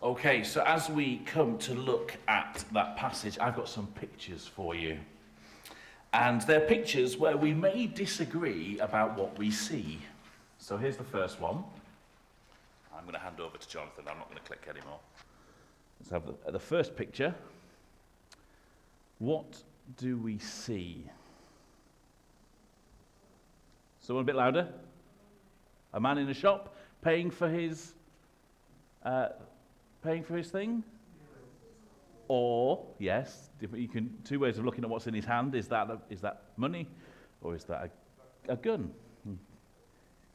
Okay, so as we come to look at that passage, I've got some pictures for you. And they're pictures where we may disagree about what we see. So here's the first one. I'm going to hand over to Jonathan. I'm not going to click anymore. Let's have the first picture. What do we see? Someone a bit louder. A man in a shop paying for his thing? Or, yes, you can two ways of looking at what's in his hand. Is that money, or is that a gun?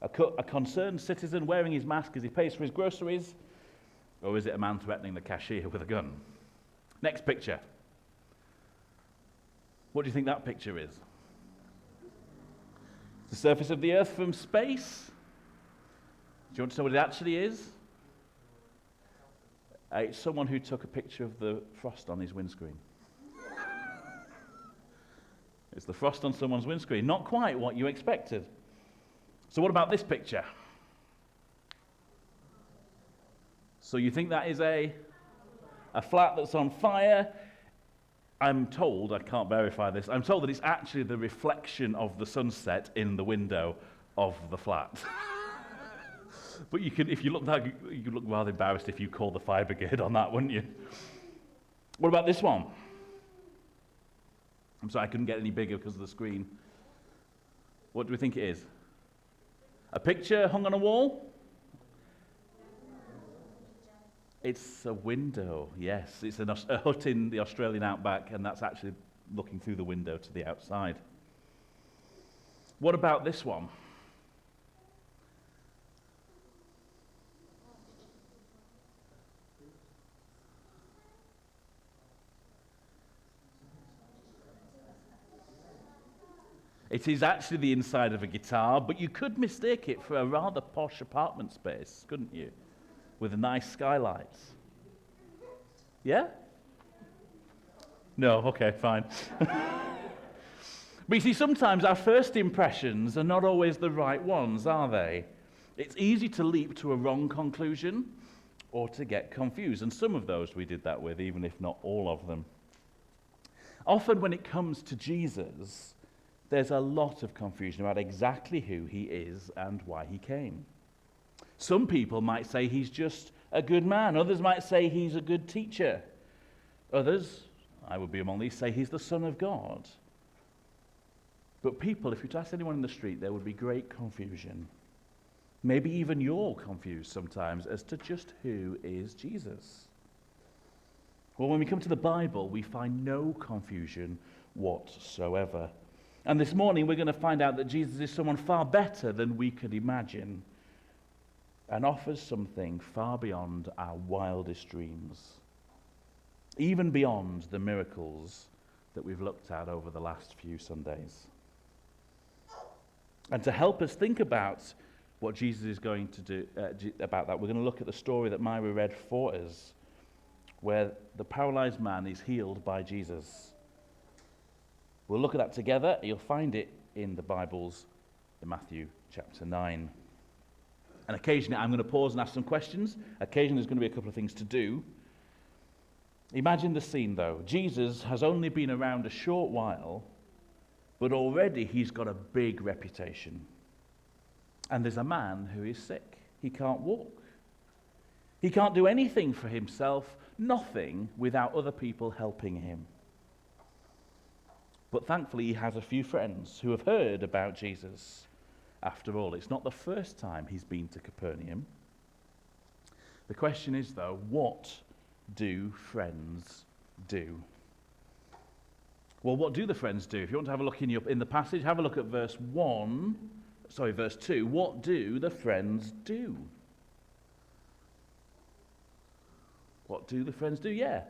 A concerned citizen wearing his mask as he pays for his groceries, or is it a man threatening the cashier with a gun? Next picture. What do you think that picture is? The surface of the Earth from space? Do you want to know what it actually is? It's someone who took a picture of the frost on his windscreen. It's the frost on someone's windscreen. Not quite what you expected. So what about this picture? So you think that is a flat that's on fire? I'm told, I can't verify this, I'm told that it's actually the reflection of the sunset in the window of the flat. But you could, if you look that, you could look rather embarrassed if you called the fire brigade on that, wouldn't you? What about this one? I'm sorry, I couldn't get any bigger because of the screen. What do we think it is? A picture hung on a wall? It's a window, yes. It's a hut in the Australian outback, and that's actually looking through the window to the outside. What about this one? It is actually the inside of a guitar, but you could mistake it for a rather posh apartment space, couldn't you? With nice skylights. Yeah? No, okay, fine. But you see, sometimes our first impressions are not always the right ones, are they? It's easy to leap to a wrong conclusion or to get confused, and some of those we did that with, even if not all of them. Often when it comes to Jesus, there's a lot of confusion about exactly who he is and why he came. Some people might say he's just a good man. Others might say he's a good teacher. Others, I would be among these, say he's the Son of God. But people, if you were to ask anyone in the street, there would be great confusion. Maybe even you're confused sometimes as to just who is Jesus. Well, when we come to the Bible, we find no confusion whatsoever. And this morning we're going to find out that Jesus is someone far better than we could imagine and offers something far beyond our wildest dreams, even beyond the miracles that we've looked at over the last few Sundays. And to help us think about what Jesus is going to do about that, we're going to look at the story that Myra read for us, where the paralyzed man is healed by Jesus. We'll look at that together. You'll find it in the Bibles in Matthew chapter 9. And occasionally I'm going to pause and ask some questions. Occasionally there's going to be a couple of things to do. Imagine the scene though. Jesus has only been around a short while, but already he's got a big reputation. And there's a man who is sick. He can't walk. He can't do anything for himself, nothing without other people helping him. But thankfully, he has a few friends who have heard about Jesus. After all, it's not the first time he's been to Capernaum. The question is, though, what do friends do? Well, what do the friends do? If you want to have a look in the passage, have a look at verse 2. What do the friends do? What do the friends do? Yeah.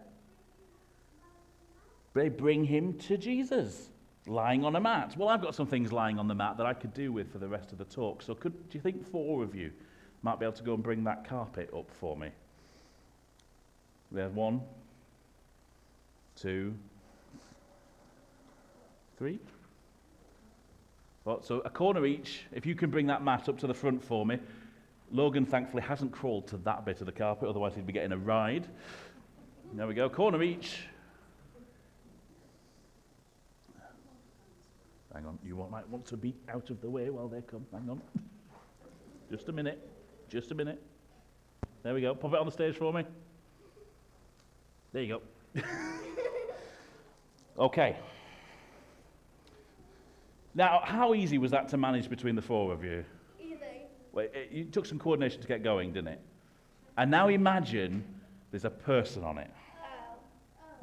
They bring him to Jesus, lying on a mat. Well, I've got some things lying on the mat that I could do with for the rest of the talk. So do you think 4 of you might be able to go and bring that carpet up for me? There's 1, 2, 3. Well, so a corner each. If you can bring that mat up to the front for me. Logan, thankfully, hasn't crawled to that bit of the carpet, otherwise he'd be getting a ride. There we go, corner each. Hang on, you might want to be out of the way while they come. Hang on. Just a minute. Just a minute. There we go. Pop it on the stage for me. There you go. Okay. Now, how easy was that to manage between the four of you? Easy. Well, it took some coordination to get going, didn't it? And now imagine there's a person on it.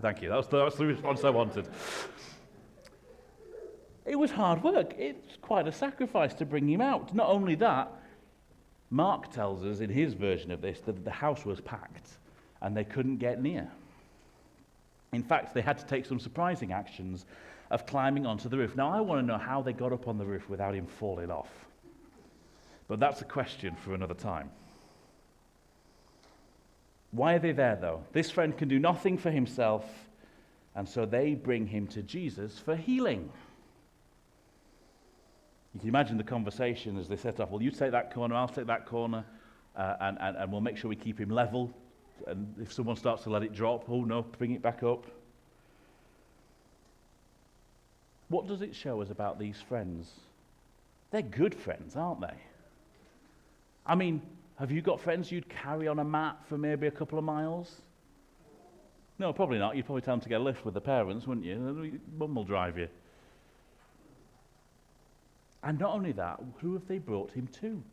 Thank you. That was the response I wanted. It was hard work. It's quite a sacrifice to bring him out. Not only that, Mark tells us in his version of this that the house was packed and they couldn't get near. In fact, they had to take some surprising actions of climbing onto the roof. Now, I want to know how they got up on the roof without him falling off. But that's a question for another time. Why are they there, though? This friend can do nothing for himself, and so they bring him to Jesus for healing. You can imagine the conversation as they set off. Well, you take that corner, I'll take that corner, and we'll make sure we keep him level. And if someone starts to let it drop, oh no, bring it back up. What does it show us about these friends? They're good friends, aren't they? I mean, have you got friends you'd carry on a mat for maybe a couple of miles? No, probably not. You'd probably tell them to get a lift with the parents, wouldn't you? Mum will drive you. And not only that, who have they brought him to?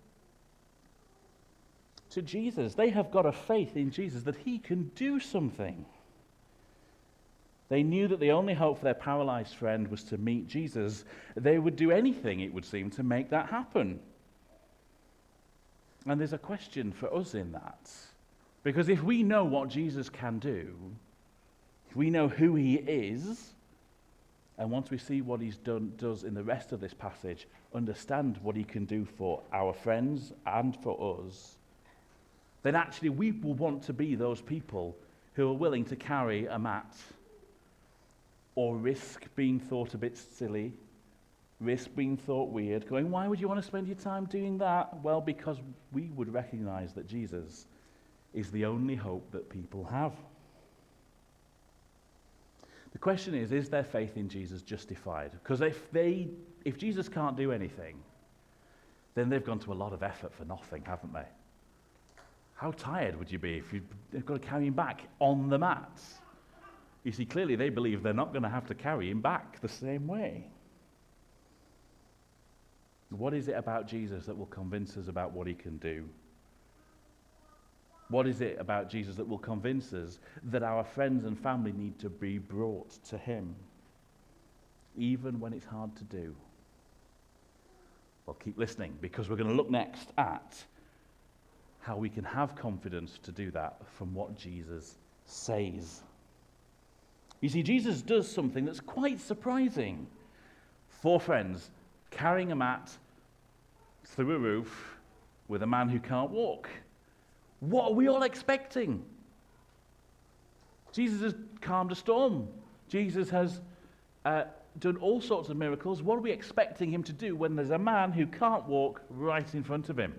To Jesus. They have got a faith in Jesus that he can do something. They knew that the only hope for their paralyzed friend was to meet Jesus. They would do anything, it would seem, to make that happen. And there's a question for us in that. Because if we know what Jesus can do, if we know who he is, and once we see what he's does in the rest of this passage, understand what he can do for our friends and for us, then actually we will want to be those people who are willing to carry a mat or risk being thought a bit silly, risk being thought weird, going, why would you want to spend your time doing that? Well, because we would recognize that Jesus is the only hope that people have. The question is their faith in Jesus justified? Because if Jesus can't do anything, then they've gone to a lot of effort for nothing, haven't they? How tired would you be if you've got to carry him back on the mat? You see, clearly they believe they're not going to have to carry him back the same way. What is it about Jesus that will convince us about what he can do? What is it about Jesus that will convince us that our friends and family need to be brought to him, even when it's hard to do? Well, keep listening, because we're going to look next at how we can have confidence to do that from what Jesus says. You see, Jesus does something that's quite surprising. 4 friends carrying a mat through a roof with a man who can't walk. What are we all expecting? Jesus has calmed a storm. Jesus has done all sorts of miracles. What are we expecting him to do when there's a man who can't walk right in front of him?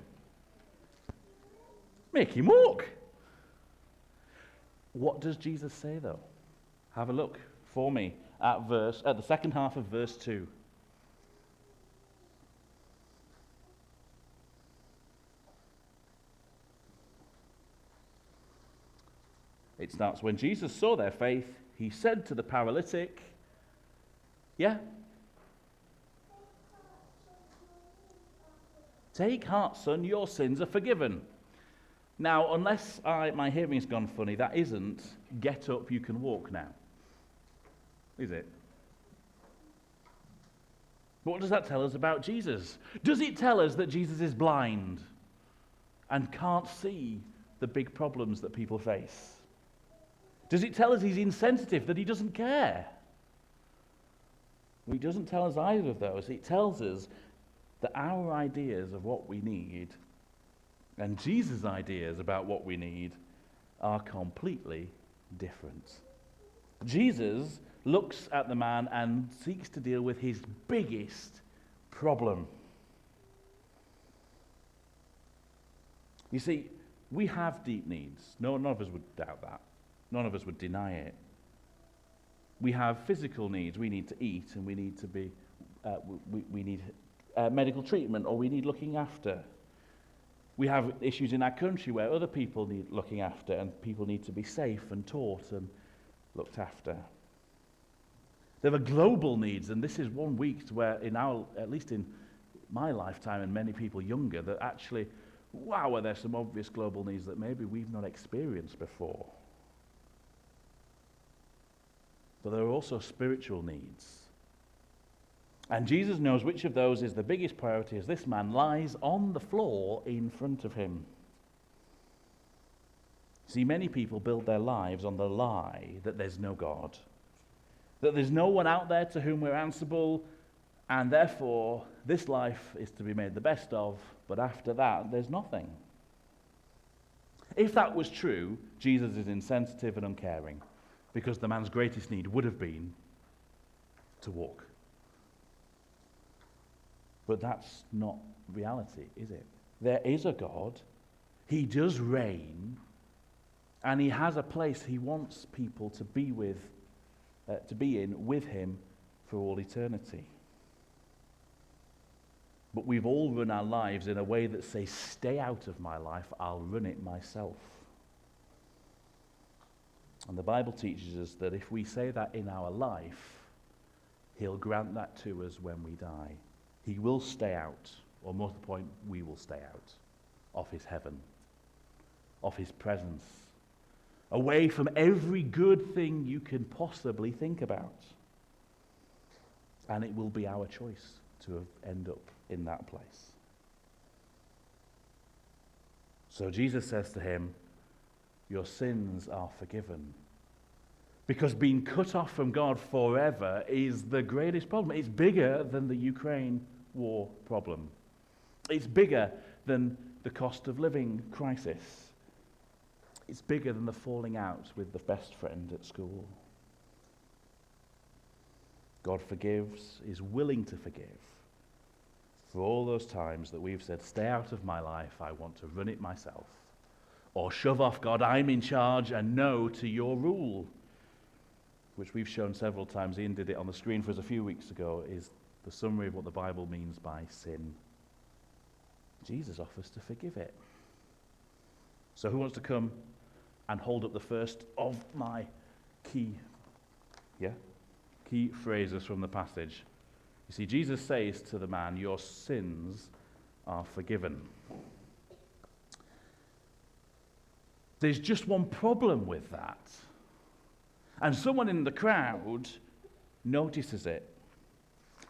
Make him walk. What does Jesus say, though? Have a look for me at the second half of verse 2. It starts, when Jesus saw their faith, he said to the paralytic, take heart, son, your sins are forgiven. Now, unless my hearing's gone funny, that isn't, get up, you can walk now. Is it? What does that tell us about Jesus? Does it tell us that Jesus is blind and can't see the big problems that people face? Does it tell us he's insensitive, that he doesn't care? Well, it doesn't tell us either of those. It tells us that our ideas of what we need and Jesus' ideas about what we need are completely different. Jesus looks at the man and seeks to deal with his biggest problem. You see, we have deep needs. None of us would doubt that. None of us would deny it. We have physical needs. We need to eat, and we need to be, we need medical treatment, or we need looking after. We have issues in our country where other people need looking after, and people need to be safe and taught and looked after. There are global needs, and this is one week where, at least in my lifetime and many people younger, that actually, wow, are there some obvious global needs that maybe we've not experienced before. But there are also spiritual needs. And Jesus knows which of those is the biggest priority as this man lies on the floor in front of him. See, many people build their lives on the lie that there's no God, that there's no one out there to whom we're answerable, and therefore this life is to be made the best of, but after that there's nothing. If that was true, Jesus is insensitive and uncaring, because the man's greatest need would have been to walk. But that's not reality, is it? There is a God. He does reign, and he has a place he wants people to be in with him for all eternity. But we've all run our lives in a way that says, stay out of my life, I'll run it myself. And the Bible teaches us that if we say that in our life, he'll grant that to us when we die. He will stay out, or more to the point, we will stay out of his heaven, of his presence, away from every good thing you can possibly think about. And it will be our choice to end up in that place. So Jesus says to him, your sins are forgiven. Because being cut off from God forever is the greatest problem. It's bigger than the Ukraine war problem. It's bigger than the cost of living crisis. It's bigger than the falling out with the best friend at school. God forgives, is willing to forgive for all those times that we've said, stay out of my life, I want to run it myself. Or shove off, God, I'm in charge, and no to your rule. Which we've shown several times. Ian did it on the screen for us a few weeks ago, is the summary of what the Bible means by sin. Jesus offers to forgive it. So who wants to come and hold up the first of my key phrases from the passage? You see, Jesus says to the man, your sins are forgiven. There's just one problem with that. And someone in the crowd notices it.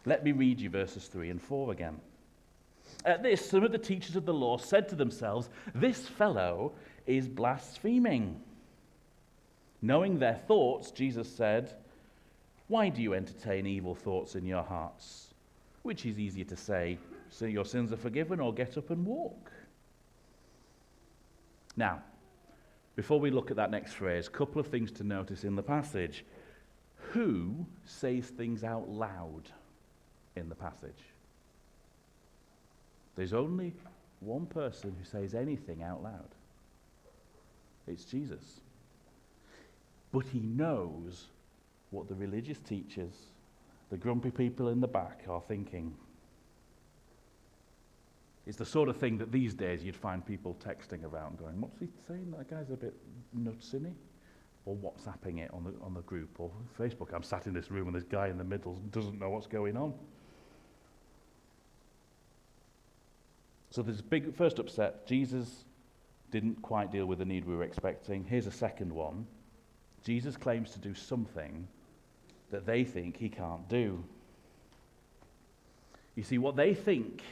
Let me read you verses 3 and 4 again. At this, some of the teachers of the law said to themselves, this fellow is blaspheming. Knowing their thoughts, Jesus said, why do you entertain evil thoughts in your hearts? Which is easier to say, so your sins are forgiven, or get up and walk? Now, before we look at that next phrase, a couple of things to notice in the passage. Who says things out loud in the passage? There's only one person who says anything out loud. It's Jesus. But he knows what the religious teachers, the grumpy people in the back, are thinking. It's the sort of thing that these days you'd find people texting about and going, what's he saying? That guy's a bit nuts, isn't he? Or WhatsApping it on the group or Facebook. I'm sat in this room and this guy in the middle doesn't know what's going on. So there's a big first upset. Jesus didn't quite deal with the need we were expecting. Here's a second one. Jesus claims to do something that they think he can't do. You see, what they think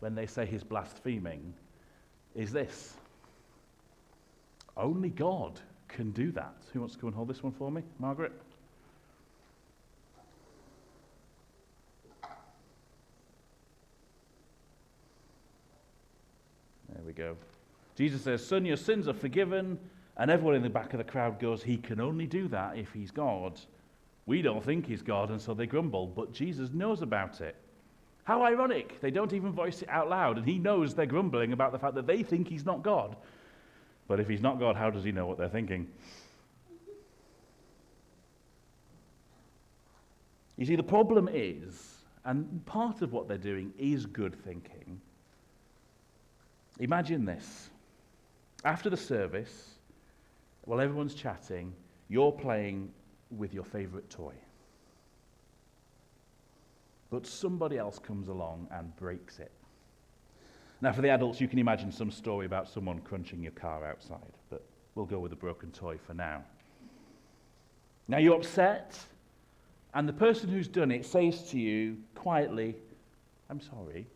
when they say he's blaspheming is this. Only God can do that. Who wants to come and hold this one for me? Margaret? There we go. Jesus says, son, your sins are forgiven. And everyone in the back of the crowd goes, he can only do that if he's God. We don't think he's God, and so they grumble. But Jesus knows about it. How ironic. They don't even voice it out loud, and he knows they're grumbling about the fact that they think he's not God. But if he's not God, how does he know what they're thinking? You see, the problem is, and part of what they're doing is good thinking. Imagine this. After the service, while everyone's chatting, you're playing with your favorite toy. But somebody else comes along and breaks it. Now, for the adults, you can imagine some story about someone crunching your car outside, but we'll go with the broken toy for now. Now, you're upset, and the person who's done it says to you quietly, "I'm sorry."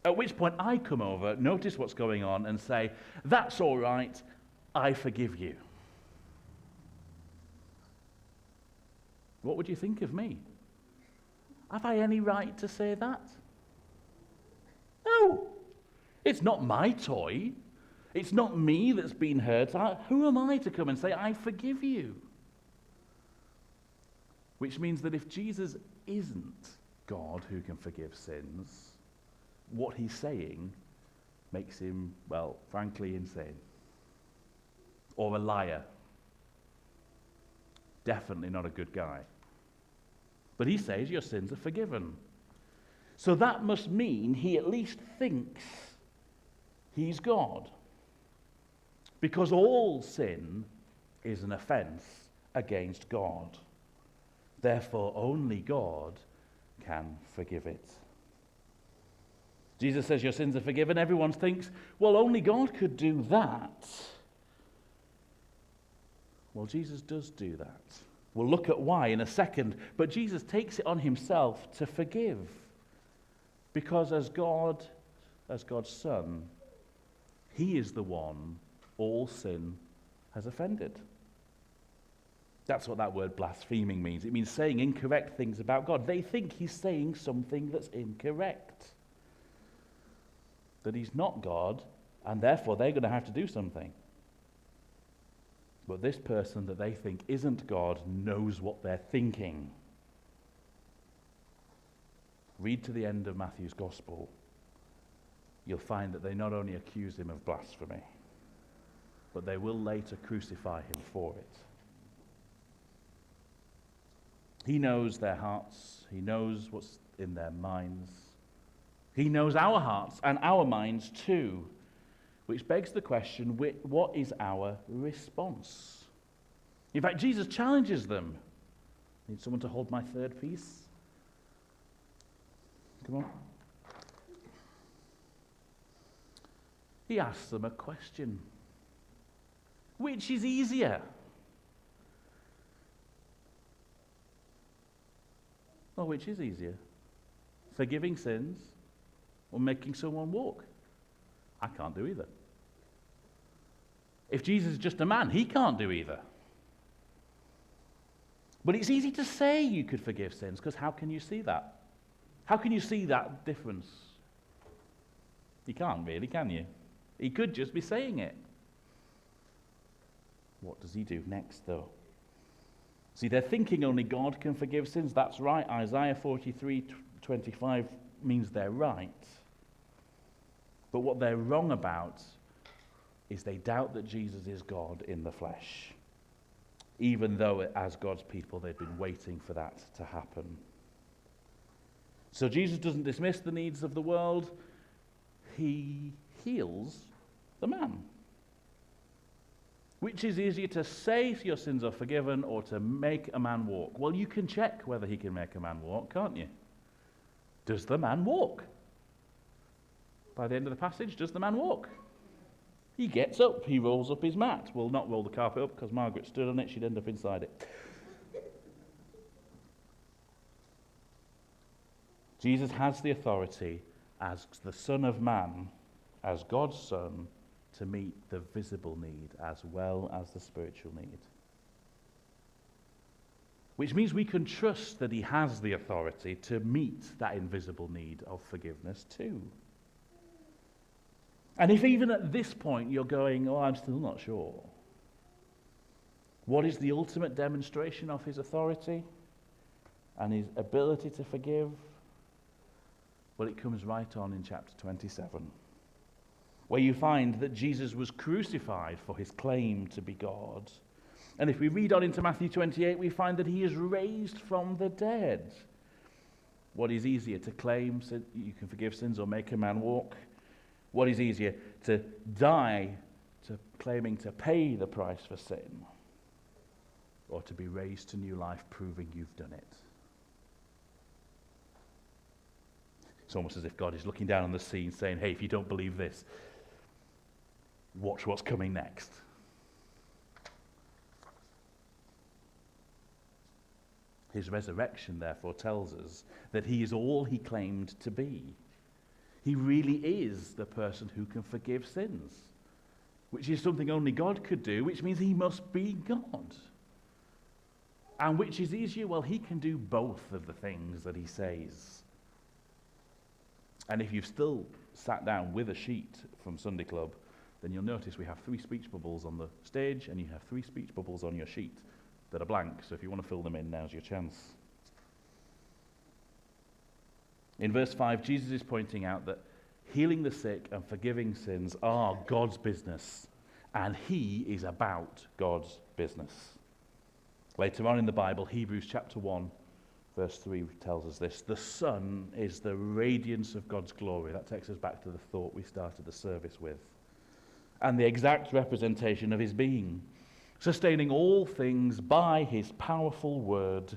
At which point I come over, notice what's going on, and say, "That's all right, I forgive you." What would you think of me? Have I any right to say that? No. It's not my toy. It's not me that's been hurt. Who am I to come and say, "I forgive you"? Which means that if Jesus isn't God who can forgive sins, what he's saying makes him, well, frankly, insane. Or a liar. Definitely not a good guy. But he says your sins are forgiven. So that must mean he at least thinks he's God. Because all sin is an offense against God. Therefore, only God can forgive it. Jesus says your sins are forgiven. Everyone thinks, well, only God could do that. Well, Jesus does do that. We'll look at why in a second. But Jesus takes it on himself to forgive. Because as God's Son, he is the one all sin has offended. That's what that word blaspheming means. It means saying incorrect things about God. They think he's saying something that's incorrect. That he's not God, and therefore they're going to have to do something. But this person that they think isn't God knows what they're thinking. Read to the end of Matthew's Gospel. You'll find that they not only accuse him of blasphemy, but they will later crucify him for it. He knows their hearts. He knows what's in their minds. He knows our hearts and our minds too. Which begs the question, what is our response? In fact, Jesus challenges them. Need someone to hold my third piece? Come on. He asks them a question. Which is easier? Well, which is easier? Forgiving sins or making someone walk? I can't do either. If Jesus is just a man, he can't do either. But it's easy to say you could forgive sins, because how can you see that? How can you see that difference? You can't really, can you? He could just be saying it. What does he do next, though? See, they're thinking only God can forgive sins. That's right. Isaiah 43:25 means they're right. But what they're wrong about is they doubt that Jesus is God in the flesh, even though as God's people they've been waiting for that to happen. So Jesus doesn't dismiss the needs of the world. He heals the man. Which is easier, to say your sins are forgiven or to make a man walk? Well, you can check whether he can make a man walk, can't you? Does the man walk? By the end of the passage, does the man walk? He gets up, he rolls up his mat. We'll not roll the carpet up because Margaret stood on it, she'd end up inside it. Jesus has the authority as the Son of Man, as God's Son, to meet the visible need as well as the spiritual need. Which means we can trust that he has the authority to meet that invisible need of forgiveness too. And if even at this point you're going, oh, I'm still not sure, what is the ultimate demonstration of his authority and his ability to forgive? Well, it comes right on in chapter 27, where you find that Jesus was crucified for his claim to be God. And if we read on into Matthew 28, we find that he is raised from the dead. What is easier, to claim you can forgive sins or make a man walk? What is easier, to die to claiming to pay the price for sin, or to be raised to new life proving you've done it? It's almost as if God is looking down on the scene saying, hey, if you don't believe this, watch what's coming next. His resurrection, therefore, tells us that he is all he claimed to be. He really is the person who can forgive sins, which is something only God could do, which means he must be God. And which is easier? Well, he can do both of the things that he says. And if you've still sat down with a sheet from Sunday Club, then you'll notice we have 3 speech bubbles on the stage, and you have 3 speech bubbles on your sheet that are blank, so if you want to fill them in, now's your chance. In verse 5, Jesus is pointing out that healing the sick and forgiving sins are God's business, and he is about God's business. Later on in the Bible, Hebrews chapter 1, verse 3 tells us this: the Son is the radiance of God's glory. That takes us back to the thought we started the service with. And the exact representation of his being, sustaining all things by his powerful word.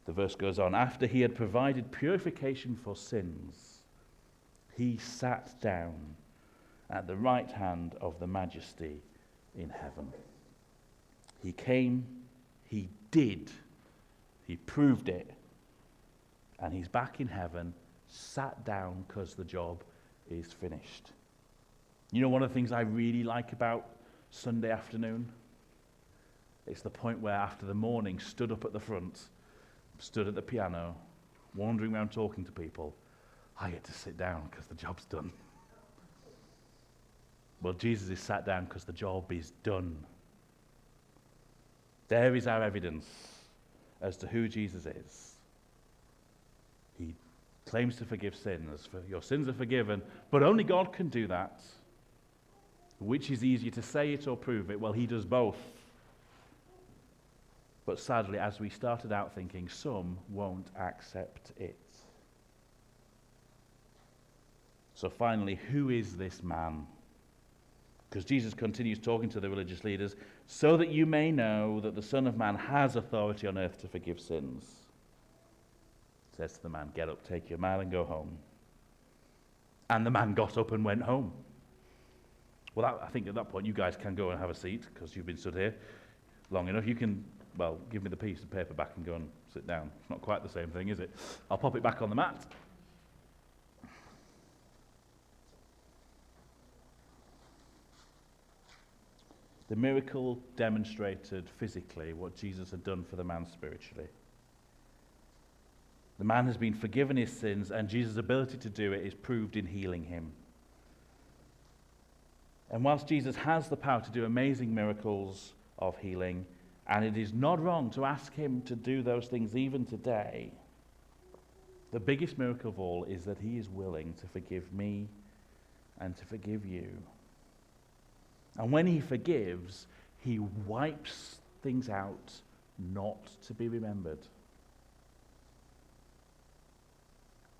The verse goes on, after he had provided purification for sins, he sat down at the right hand of the majesty in heaven. He came, he did, he proved it, and he's back in heaven, sat down because the job is finished. You know, one of the things I really like about Sunday afternoon? It's the point where after the morning, stood up at the front, stood at the piano, wandering around talking to people, I get to sit down because the job's done. Well, Jesus is sat down because the job is done. There is our evidence as to who Jesus is. He claims to forgive sins. For your sins are forgiven, but only God can do that. Which is easier, to say it or prove it? Well, he does both. But sadly, as we started out thinking, some won't accept it. So finally, who is this man? Because Jesus continues talking to the religious leaders, so that you may know that the Son of Man has authority on earth to forgive sins. He says to the man, get up, take your mat and go home. And the man got up and went home. Well, I think at that point you guys can go and have a seat, because you've been stood here long enough. You can, well, give me the piece of paper back and go and sit down. It's not quite the same thing, is it? I'll pop it back on the mat. The miracle demonstrated physically what Jesus had done for the man spiritually. The man has been forgiven his sins, and Jesus' ability to do it is proved in healing him. And whilst Jesus has the power to do amazing miracles of healing, and it is not wrong to ask him to do those things even today, the biggest miracle of all is that he is willing to forgive me and to forgive you. And when he forgives, he wipes things out not to be remembered.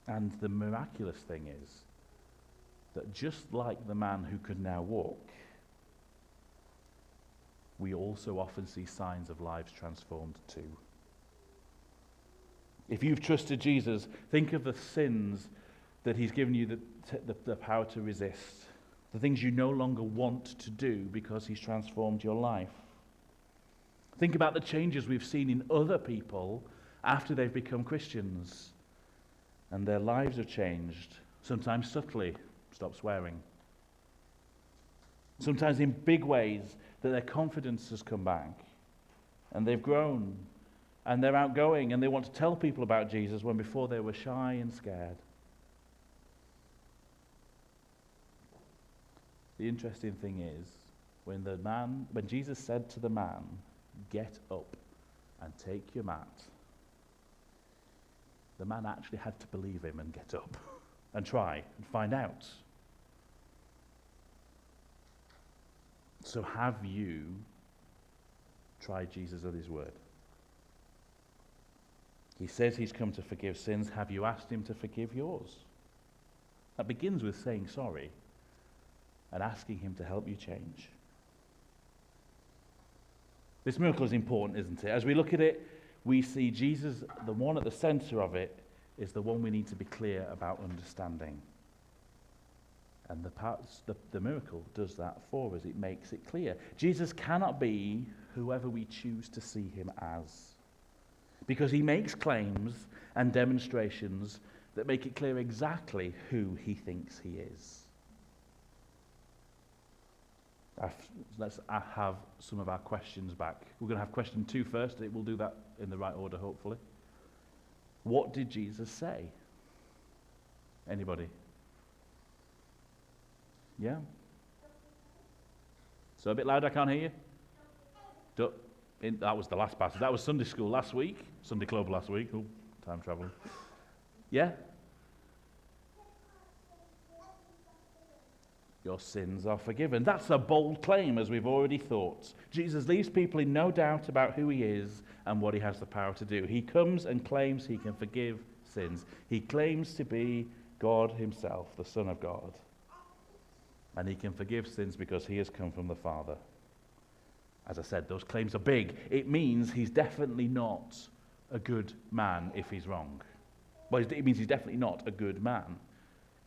And the miraculous thing is that just like the man who could now walk, we also often see signs of lives transformed too. If you've trusted Jesus, think of the sins that he's given you the power to resist, the things you no longer want to do because he's transformed your life. Think about the changes we've seen in other people after they've become Christians, and their lives have changed, sometimes subtly. Stop swearing. Sometimes in big ways, that their confidence has come back, and they've grown, and they're outgoing, and they want to tell people about Jesus when before they were shy and scared. The interesting thing is, when Jesus said to the man, get up and take your mat, The man actually had to believe him and get up and try and find out. So have you tried Jesus at his word? He says he's come to forgive sins. Have you asked him to forgive yours? That begins with saying sorry and asking him to help you change. This miracle is important, isn't it? As we look at it, we see Jesus, the one at the center of it, is the one we need to be clear about understanding. And the miracle does that for us. It makes it clear. Jesus cannot be whoever we choose to see him as, because he makes claims and demonstrations that make it clear exactly who he thinks he is. Let's have some of our questions back. We're going to have question 2 first. We'll do that in the right order, hopefully. What did Jesus say? Anybody? Yeah? So a bit louder, I can't hear you. That was the last passage. That was Sunday school last week. Sunday club last week. Oh, time traveling. Yeah? Your sins are forgiven. That's a bold claim, as we've already thought. Jesus leaves people in no doubt about who he is and what he has the power to do. He comes and claims he can forgive sins. He claims to be God himself, the Son of God. And he can forgive sins because he has come from the Father. As I said, those claims are big. It means he's definitely not a good man if he's wrong. Well, it means he's definitely not a good man,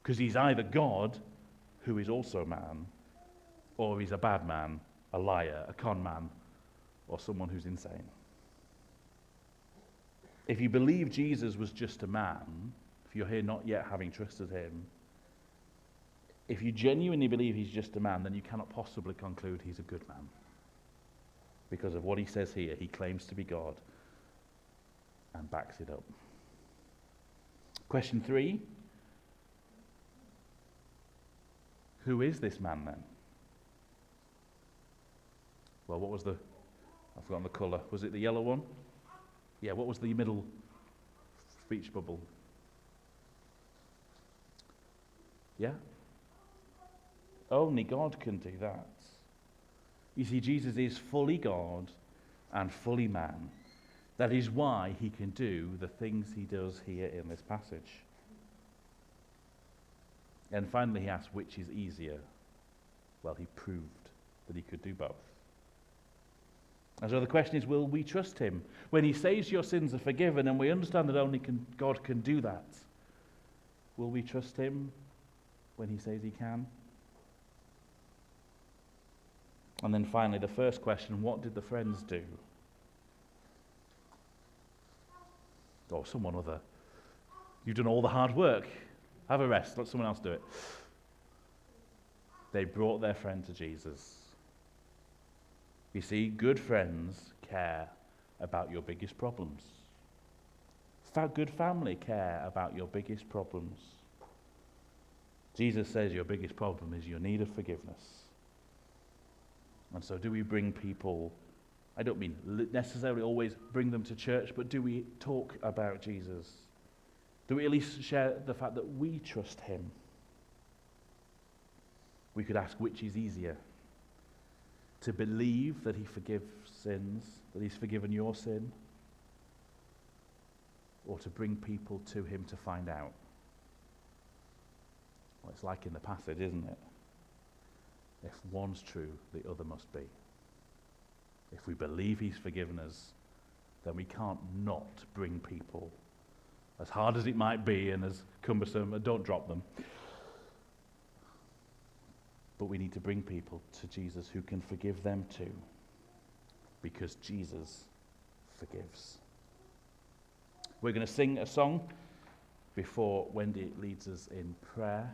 because he's either God, who is also man, or he's a bad man, a liar, a con man, or someone who's insane. If you believe Jesus was just a man, if you're here not yet having trusted him, if you genuinely believe he's just a man, then you cannot possibly conclude he's a good man. Because of what he says here, he claims to be God and backs it up. Question 3. Who is this man then? Well, what was I've forgotten the colour. Was it the yellow one? Yeah, what was the middle speech bubble? Yeah? Only God can do that. You see, Jesus is fully God and fully man. That is why he can do the things he does here in this passage. And finally he asks, which is easier? Well, he proved that he could do both. And so the question is, will we trust him? When he says your sins are forgiven, and we understand that only God can do that, will we trust him when he says he can? And then finally, the first question, what did the friends do? Or someone other. You've done all the hard work. Have a rest. Let someone else do it. They brought their friend to Jesus. You see, good friends care about your biggest problems. Good family care about your biggest problems. Jesus says your biggest problem is your need of forgiveness. And so do we bring people, I don't mean necessarily always bring them to church, but do we talk about Jesus? Do we at least share the fact that we trust him? We could ask, which is easier? To believe that he forgives sins, that he's forgiven your sin, or to bring people to him to find out? Well, it's like in the passage, isn't it? If one's true, the other must be. If we believe he's forgiven us, then we can't not bring people. As hard as it might be and as cumbersome, don't drop them. But we need to bring people to Jesus who can forgive them too, because Jesus forgives. We're going to sing a song before Wendy leads us in prayer.